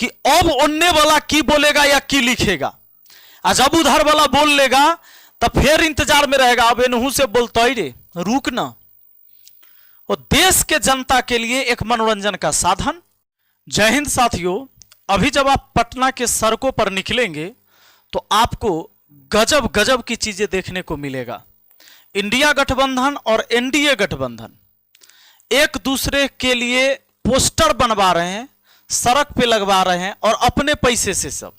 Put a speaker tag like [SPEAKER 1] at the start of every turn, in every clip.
[SPEAKER 1] कि अब उन्ने वाला की बोलेगा या की लिखेगा। आज अब उधर वाला बोल लेगा तो फिर इंतजार में रहेगा, अब इनहू से बोलता ही रे रुक ना। और देश के जनता के लिए एक मनोरंजन का साधन। जय हिंद साथियों, अभी जब आप पटना के सड़कों पर निकलेंगे तो आपको गजब गजब की चीजें देखने को मिलेगा। इंडिया गठबंधन और एनडीए गठबंधन एक दूसरे के लिए पोस्टर बनवा रहे हैं, सड़क पे लगवा रहे हैं और अपने पैसे से सब।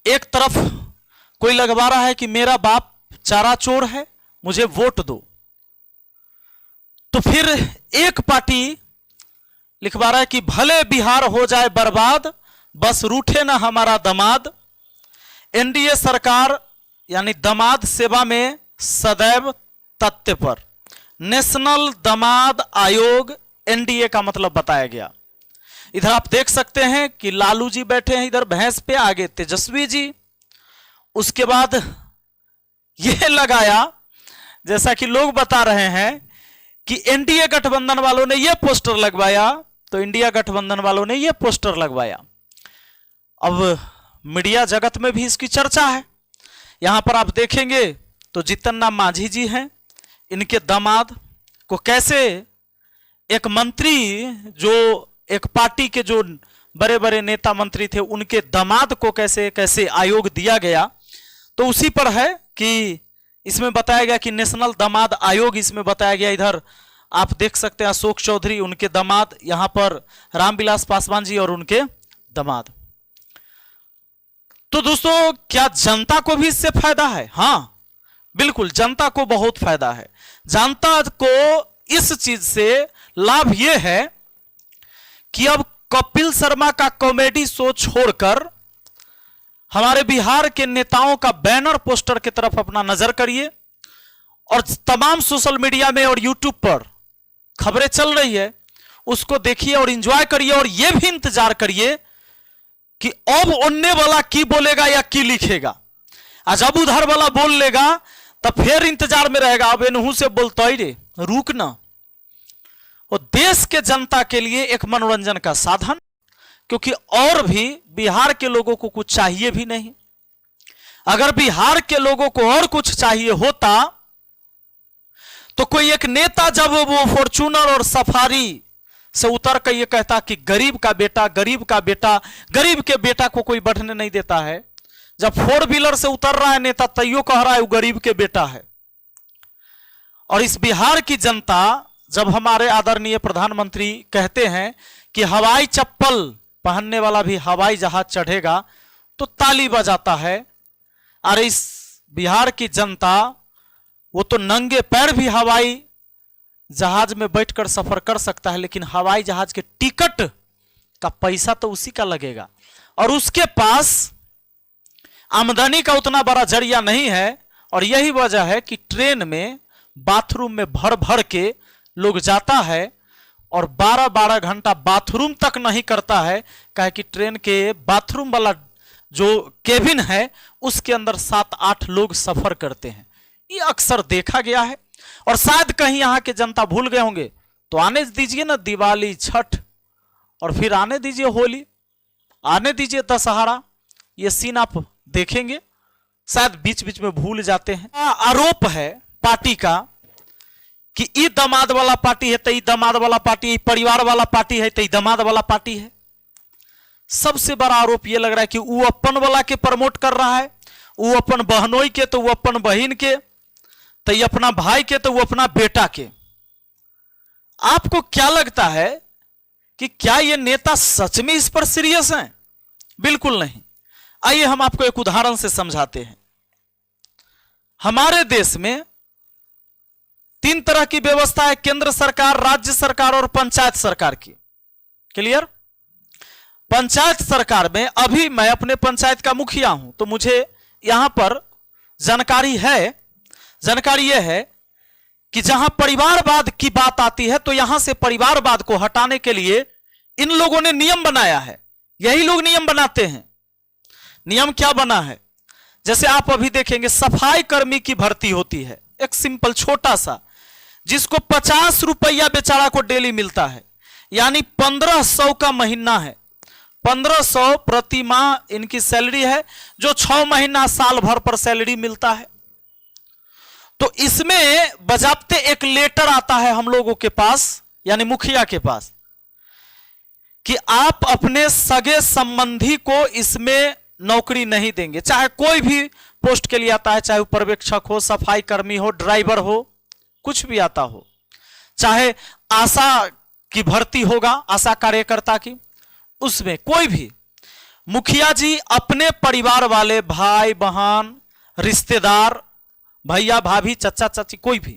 [SPEAKER 1] एक तरफ कोई लगवा रहा है कि मेरा बाप चारा चोर है, मुझे वोट दो, तो फिर एक पार्टी लिखवा रहा है कि भले बिहार हो जाए बर्बाद, बस रूठे ना हमारा दामाद। एनडीए सरकार यानी दामाद सेवा में सदैव तत्पर। नेशनल दामाद आयोग एनडीए का मतलब बताया गया। इधर आप देख सकते हैं कि लालू जी बैठे हैं इधर भैंस पे, आगे तेजस्वी जी। उसके बाद यह लगाया, जैसा कि लोग बता रहे हैं कि एनडीए गठबंधन वालों ने यह पोस्टर लगवाया, तो इंडिया गठबंधन वालों ने यह पोस्टर लगवाया। अब मीडिया जगत में भी इसकी चर्चा है। यहां पर आप देखेंगे तो जीतन राम मांझी जी हैं, इनके दामाद को कैसे एक मंत्री, जो एक पार्टी के जो बड़े बड़े नेता मंत्री थे, उनके दामाद को कैसे कैसे आयोग दिया गया। तो उसी पर है कि इसमें बताया गया कि नेशनल दामाद आयोग इसमें बताया गया। इधर आप देख सकते हैं अशोक चौधरी, उनके दामाद, यहां पर रामविलास पासवान जी और उनके दामाद। तो दोस्तों, क्या जनता को भी इससे फायदा है? हां बिल्कुल, जनता को बहुत फायदा है। जनता को इस चीज से लाभ यह है कि अब कपिल शर्मा का कॉमेडी शो छोड़कर हमारे बिहार के नेताओं का बैनर पोस्टर की तरफ अपना नजर करिए और तमाम सोशल मीडिया में और यूट्यूब पर खबरें चल रही है, उसको देखिए और एंजॉय करिए। और यह भी इंतजार करिए कि अब उन्ने वाला की बोलेगा या की लिखेगा। आज अब उधर वाला बोल लेगा तो फिर इंतजार में रहेगा, अब इनहू से बोलता ही रे रुक ना। और देश के जनता के लिए एक मनोरंजन का साधन, क्योंकि और भी बिहार के लोगों को कुछ चाहिए भी नहीं। अगर बिहार के लोगों को और कुछ चाहिए होता तो कोई एक नेता जब वो फॉर्च्यूनर और सफारी से उतर कर ये कहता कि गरीब का बेटा, गरीब का बेटा, गरीब के बेटा को कोई बढ़ने नहीं देता है। जब 4 व्हीलर से उतर रहा है नेता, तैयो कह रहा है वो गरीब के बेटा है। और इस बिहार की जनता, जब हमारे आदरणीय प्रधानमंत्री कहते हैं कि हवाई चप्पल पहनने वाला भी हवाई जहाज चढ़ेगा, तो ताली बजाता है। अरे इस बिहार की जनता, वो तो नंगे पैर भी हवाई जहाज में बैठकर सफर कर सकता है, लेकिन हवाई जहाज के टिकट का पैसा तो उसी का लगेगा। और उसके पास आमदनी का उतना बड़ा जरिया नहीं है। और यही वजह है कि ट्रेन में बाथरूम में भर भर के लोग जाता है और 12-12 घंटा बाथरूम तक नहीं करता है। काहे कि ट्रेन के बाथरूम वाला जो केबिन है उसके अंदर 7-8 लोग सफर करते हैं। ये अक्सर देखा गया है। और शायद कहीं यहां के जनता भूल गए होंगे तो आने दीजिए ना दिवाली, छठ, और फिर आने दीजिए होली, आने दीजिए दशहरा। ये सीन आप देखेंगे, शायद बीच बीच में भूल जाते हैं। आरोप है पार्टी का कि ई दामाद वाला पार्टी है तो ई दामाद वाला पार्टी, परिवार वाला पार्टी है तो ई दामाद वाला पार्टी है। सबसे बड़ा आरोप यह लग रहा है कि वो अपन वाला के प्रमोट कर रहा है, वो अपन बहनोई के तो वो अपन बहन के, तो ये अपना भाई के तो वो अपना बेटा के। आपको क्या लगता है कि क्या ये नेता सच में इस पर सीरियस हैं? बिल्कुल नहीं। आइए हम आपको एक उदाहरण से समझाते हैं। हमारे देश में 3 तरह की व्यवस्था है, केंद्र सरकार, राज्य सरकार और पंचायत सरकार की। क्लियर? पंचायत सरकार में अभी मैं अपने पंचायत का मुखिया हूं, तो मुझे यहां पर जानकारी है। जानकारी यह है कि जहां परिवारवाद की बात आती है तो यहां से परिवारवाद को हटाने के लिए इन लोगों ने नियम बनाया है। यही लोग नियम बनाते हैं। नियम क्या बना है? जैसे आप अभी देखेंगे सफाई कर्मी की भर्ती होती है, एक सिंपल छोटा सा, जिसको 50 रुपया बेचारा को डेली मिलता है, यानी 1500 का महीना है। 1500 प्रति माह इनकी सैलरी है, जो 6 महीना साल भर पर सैलरी मिलता है। तो इसमें बजाबते एक लेटर आता है हम लोगों के पास, यानी मुखिया के पास, कि आप अपने सगे संबंधी को इसमें नौकरी नहीं देंगे। चाहे कोई भी पोस्ट के लिए आता है, चाहे वो पर्यवेक्षक हो, सफाई कर्मी हो, ड्राइवर हो, कुछ भी आता हो, चाहे आशा की भर्ती होगा, आशा कार्यकर्ता की, उसमें कोई भी मुखिया जी अपने परिवार वाले भाई बहन, रिश्तेदार, भैया भाभी, चचा चाची, कोई भी,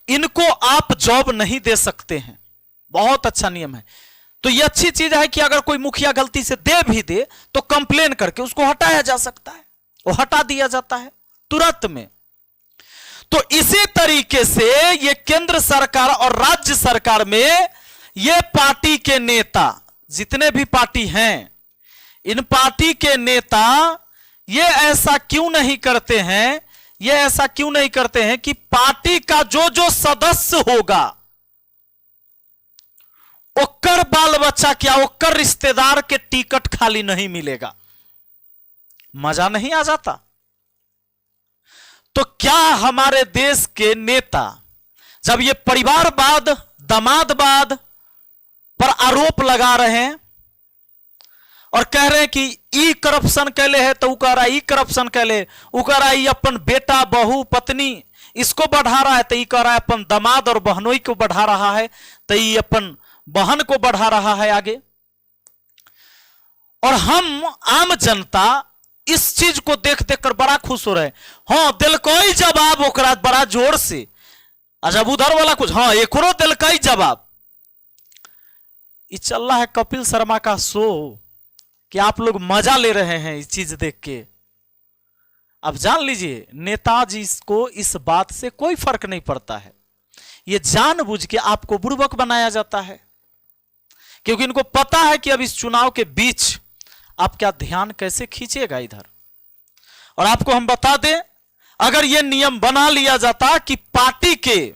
[SPEAKER 1] इनको आप जॉब नहीं दे सकते हैं। बहुत अच्छा नियम है। तो ये अच्छी चीज है कि अगर कोई मुखिया गलती से दे भी दे तो कंप्लेन करके उसको हटाया जा सकता है, वो हटा दिया जाता है तुरंत में। तो इसी तरीके से ये केंद्र सरकार और राज्य सरकार में ये पार्टी के नेता, जितने भी पार्टी हैं, इन पार्टी के नेता ये ऐसा क्यों नहीं करते हैं, ये ऐसा क्यों नहीं करते हैं कि पार्टी का जो जो सदस्य होगा, ओकर बाल बच्चा क्या, ओकर रिश्तेदार के टिकट खाली नहीं मिलेगा। मजा नहीं आ जाता? तो क्या हमारे देश के नेता जब ये परिवारवाद, दामादवाद पर आरोप लगा रहे हैं और कह रहे हैं कि ई करप्शन कैले है, तो ऊ कह रहा है ई करप्शन कैले, ऊ कह रहा है अपन बेटा बहू पत्नी इसको बढ़ा रहा है, तो ई कह रहा है अपन दामाद और बहनोई को बढ़ा रहा है, तो ई अपन बहन को बढ़ा रहा है आगे। और हम आम जनता इस चीज को देख देख कर बड़ा खुश हो रहे हैं। हाँ, दिल कोई जवाब ओकरा बड़ा जोर से, जब उधर वाला कुछ, हाँ एक दिल का ही जवाब। ये चल रहा है कपिल शर्मा का शो कि आप लोग मजा ले रहे हैं इस चीज देख के। अब जान लीजिए, नेताजी को इस बात से कोई फर्क नहीं पड़ता है। ये जानबूझ के आपको बुड़बक बनाया जाता है, क्योंकि इनको पता है कि अब इस चुनाव के बीच आप क्या ध्यान कैसे खींचेगा इधर। और आपको हम बता दें, अगर यह नियम बना लिया जाता कि पार्टी के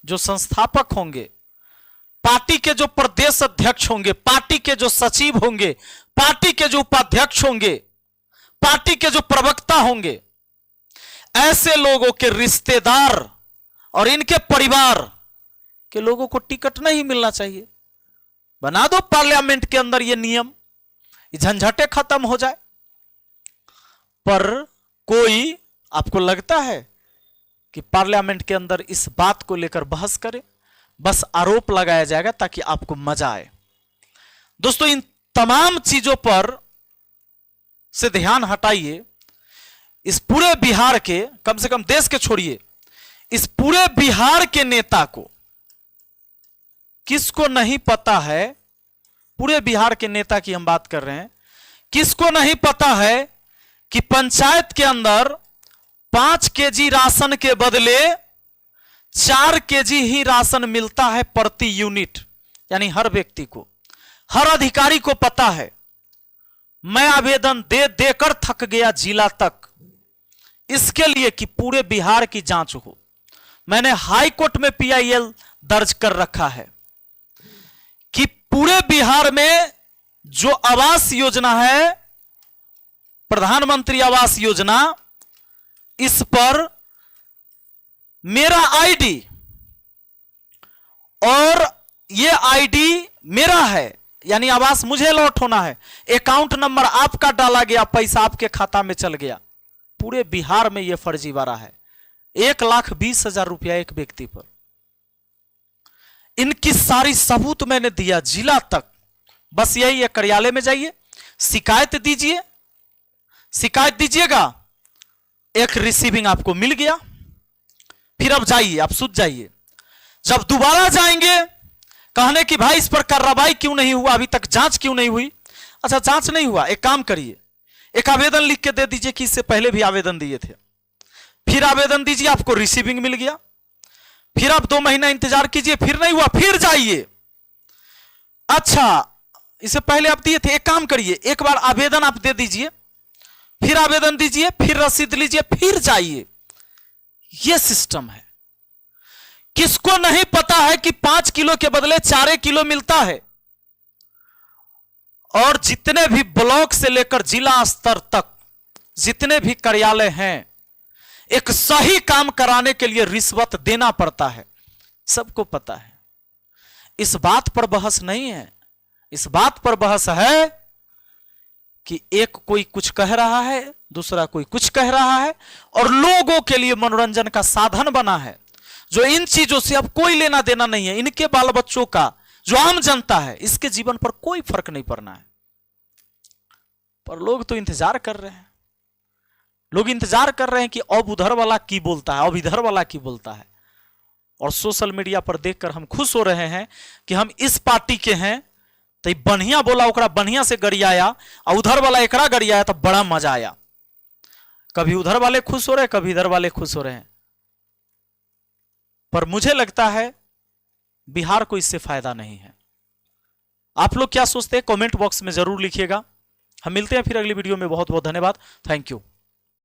[SPEAKER 1] जो संस्थापक होंगे, पार्टी के जो प्रदेश अध्यक्ष होंगे, पार्टी के जो सचिव होंगे, पार्टी के जो उपाध्यक्ष होंगे, पार्टी के जो प्रवक्ता होंगे, ऐसे लोगों के रिश्तेदार और इनके परिवार के लोगों को टिकट नहीं मिलना चाहिए। बना दो पार्लियामेंट के अंदर ये नियम, ये झंझटे खत्म हो जाए। पर कोई, आपको लगता है कि पार्लियामेंट के अंदर इस बात को लेकर बहस करे? बस आरोप लगाया जाएगा ताकि आपको मजा आए। दोस्तों, इन तमाम चीजों पर से ध्यान हटाइए। इस पूरे बिहार के, कम से कम देश के छोड़िए, इस पूरे बिहार के नेता को, किसको नहीं पता है, पूरे बिहार के नेता की हम बात कर रहे हैं, किसको नहीं पता है कि पंचायत के अंदर 5 केजी राशन के बदले 4 केजी ही राशन मिलता है प्रति यूनिट, यानी हर व्यक्ति को, हर अधिकारी को पता है। मैं आवेदन दे देकर थक गया जिला तक, इसके लिए कि पूरे बिहार की जांच हो। मैंने हाई कोर्ट में PIL दर्ज कर रखा है कि पूरे बिहार में जो आवास योजना है, प्रधानमंत्री आवास योजना, इस पर मेरा आईडी और ये आईडी मेरा है, यानी आवास मुझे लौट होना है, अकाउंट नंबर आपका डाला गया, पैसा आपके खाता में चल गया। पूरे बिहार में यह फर्जीवाड़ा है। 1,20,000 रुपया एक व्यक्ति पर। इनकी सारी सबूत मैंने दिया जिला तक। बस यही है, कार्यालय में जाइए, शिकायत दीजिए, शिकायत दीजिएगा, एक रिसीविंग आपको मिल गया। फिर अब जाइए, आप सूझ जाइए। जब दोबारा जाएंगे कहने कि भाई इस पर कार्रवाई क्यों नहीं हुआ, अभी तक जांच क्यों नहीं हुई? अच्छा, जांच नहीं हुआ, एक काम करिए, एक आवेदन लिख के दे दीजिए कि इससे पहले भी आवेदन दिए थे। फिर आवेदन दीजिए, आपको रिसीविंग मिल गया। फिर आप 2 महीना इंतजार कीजिए, फिर नहीं हुआ, फिर जाइए। अच्छा, इससे पहले आप दिए थे, एक काम करिए, एक बार आवेदन आप दे दीजिए, फिर आवेदन दीजिए, फिर रसीद लीजिए, फिर जाइए। यह सिस्टम है। किसको नहीं पता है कि 5 किलो के बदले 4 किलो मिलता है? और जितने भी ब्लॉक से लेकर जिला स्तर तक जितने भी कार्यालय हैं, एक सही काम कराने के लिए रिश्वत देना पड़ता है, सबको पता है। इस बात पर बहस नहीं है, इस बात पर बहस है कि एक कोई कुछ कह रहा है, दूसरा कोई कुछ कह रहा है, और लोगों के लिए मनोरंजन का साधन बना है, जो इन चीजों से अब कोई लेना देना नहीं है। इनके बाल बच्चों का, जो आम जनता है, इसके जीवन पर कोई फर्क नहीं पड़ना है। पर लोग तो इंतजार कर रहे हैं, लोग इंतजार कर रहे हैं कि अब उधर वाला की बोलता है, अब इधर वाला की बोलता है। और सोशल मीडिया पर देखकर हम खुश हो रहे हैं कि हम इस पार्टी के हैं, तो बढ़िया बोला, ओकरा बढ़िया से गरियाया, और उधर वाला एकरा गरियाया, तो बड़ा मजा आया। कभी उधर वाले खुश हो रहे, कभी इधर वाले खुश हो रहे हैं। पर मुझे लगता है बिहार को इससे फायदा नहीं है। आप लोग क्या सोचते हैं, कमेंट बॉक्स में जरूर लिखिएगा। हम मिलते हैं फिर अगली वीडियो में। बहुत बहुत धन्यवाद। Thank you.